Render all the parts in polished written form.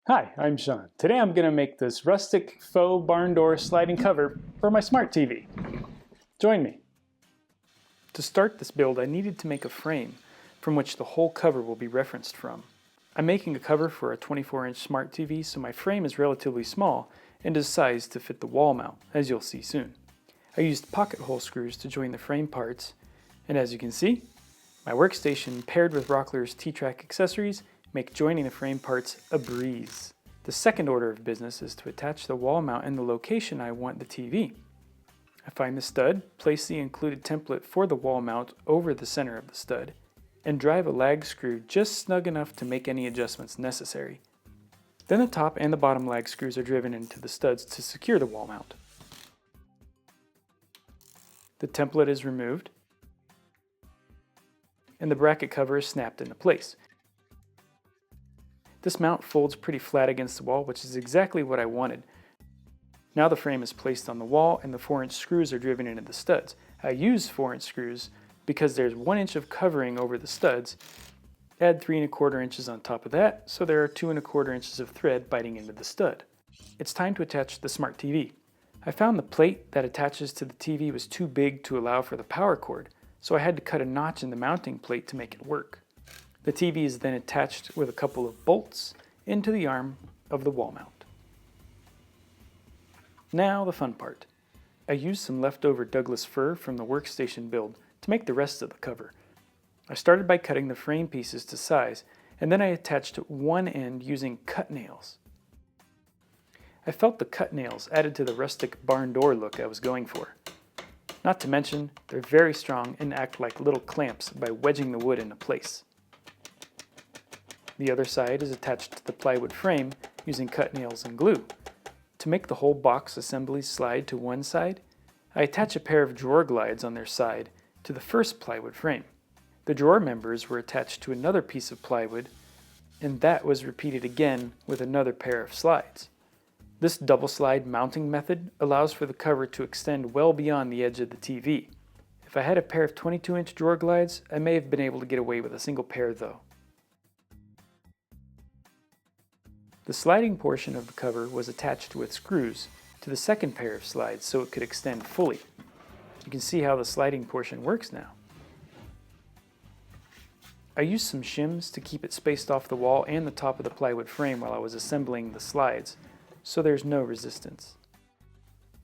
Hi, I'm Sean. Today I'm going to make this rustic faux barn door sliding cover for my smart TV. Join me. To start this build, I needed to make a frame from which the whole cover will be referenced from. I'm making a cover for a 24-inch smart TV, so my frame is relatively small and is sized to fit the wall mount, as you'll see soon. I used pocket hole screws to join the frame parts, and as you can see, my workstation paired with Rockler's T-Track accessories make joining the frame parts a breeze. The second order of business is to attach the wall mount in the location I want the TV. I find the stud, place the included template for the wall mount over the center of the stud, and drive a lag screw just snug enough to make any adjustments necessary. Then the top and the bottom lag screws are driven into the studs to secure the wall mount. The template is removed, and the bracket cover is snapped into place. This mount folds pretty flat against the wall, which is exactly what I wanted. Now the frame is placed on the wall and the 4-inch screws are driven into the studs. I use 4-inch screws because there's 1 inch of covering over the studs. Add 3 1/4 inches on top of that, so there are 2 1/4 inches of thread biting into the stud. It's time to attach the smart TV. I found the plate that attaches to the TV was too big to allow for the power cord, so I had to cut a notch in the mounting plate to make it work. The TV is then attached with a couple of bolts into the arm of the wall mount. Now the fun part. I used some leftover Douglas fir from the workstation build to make the rest of the cover. I started by cutting the frame pieces to size, and then I attached one end using cut nails. I felt the cut nails added to the rustic barn door look I was going for. Not to mention, they're very strong and act like little clamps by wedging the wood into place. The other side is attached to the plywood frame using cut nails and glue. To make the whole box assembly slide to one side, I attach a pair of drawer glides on their side to the first plywood frame. The drawer members were attached to another piece of plywood, and that was repeated again with another pair of slides. This double slide mounting method allows for the cover to extend well beyond the edge of the TV. If I had a pair of 22-inch drawer glides, I may have been able to get away with a single pair though. The sliding portion of the cover was attached with screws to the second pair of slides so it could extend fully. You can see how the sliding portion works now. I used some shims to keep it spaced off the wall and the top of the plywood frame while I was assembling the slides, so there's no resistance.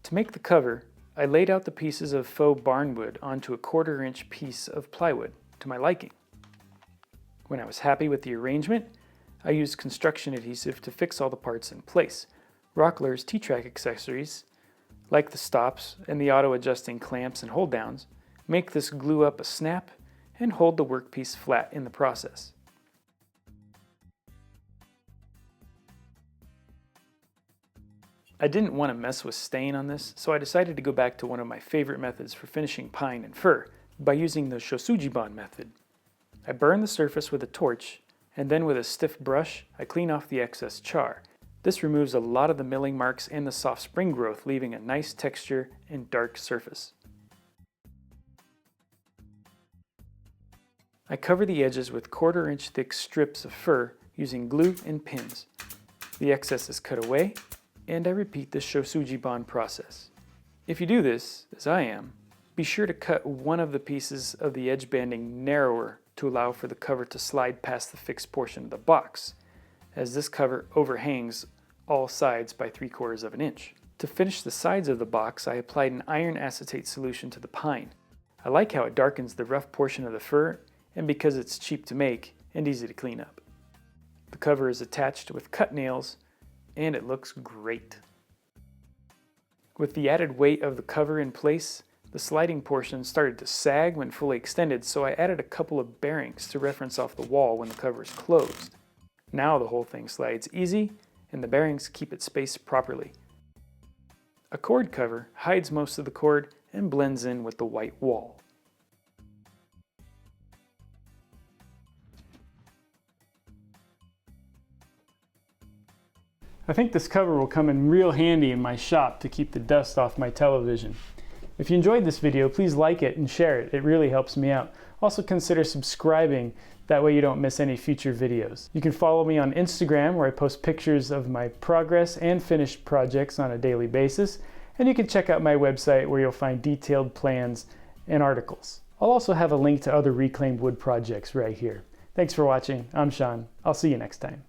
To make the cover, I laid out the pieces of faux barnwood onto a 1/4 inch piece of plywood to my liking. When I was happy with the arrangement, I used construction adhesive to fix all the parts in place. Rockler's T-Track accessories, like the stops and the auto-adjusting clamps and hold-downs, make this glue up a snap and hold the workpiece flat in the process. I didn't want to mess with stain on this, so I decided to go back to one of my favorite methods for finishing pine and fir by using the shou method. I burn the surface with a torch, and then with a stiff brush, I clean off the excess char. This removes a lot of the milling marks and the soft spring growth, leaving a nice texture and dark surface. I cover the edges with 1/4 inch thick strips of fir using glue and pins. The excess is cut away, and I repeat the shou process. If you do this, as I am, be sure to cut one of the pieces of the edge banding narrower to allow for the cover to slide past the fixed portion of the box, as this cover overhangs all sides by 3/4 inch. To finish the sides of the box, I applied an iron acetate solution to the pine. I like how it darkens the rough portion of the fir, and because it's cheap to make and easy to clean up. The cover is attached with cut nails, and it looks great. With the added weight of the cover in place, the sliding portion started to sag when fully extended, so I added a couple of bearings to reference off the wall when the cover is closed. Now the whole thing slides easy, and the bearings keep it spaced properly. A cord cover hides most of the cord and blends in with the white wall. I think this cover will come in real handy in my shop to keep the dust off my television. If you enjoyed this video, please like it and share it. It really helps me out. Also consider subscribing. That way you don't miss any future videos. You can follow me on Instagram, where I post pictures of my progress and finished projects on a daily basis. And you can check out my website, where you'll find detailed plans and articles. I'll also have a link to other reclaimed wood projects right here. Thanks for watching. I'm Sean. I'll see you next time.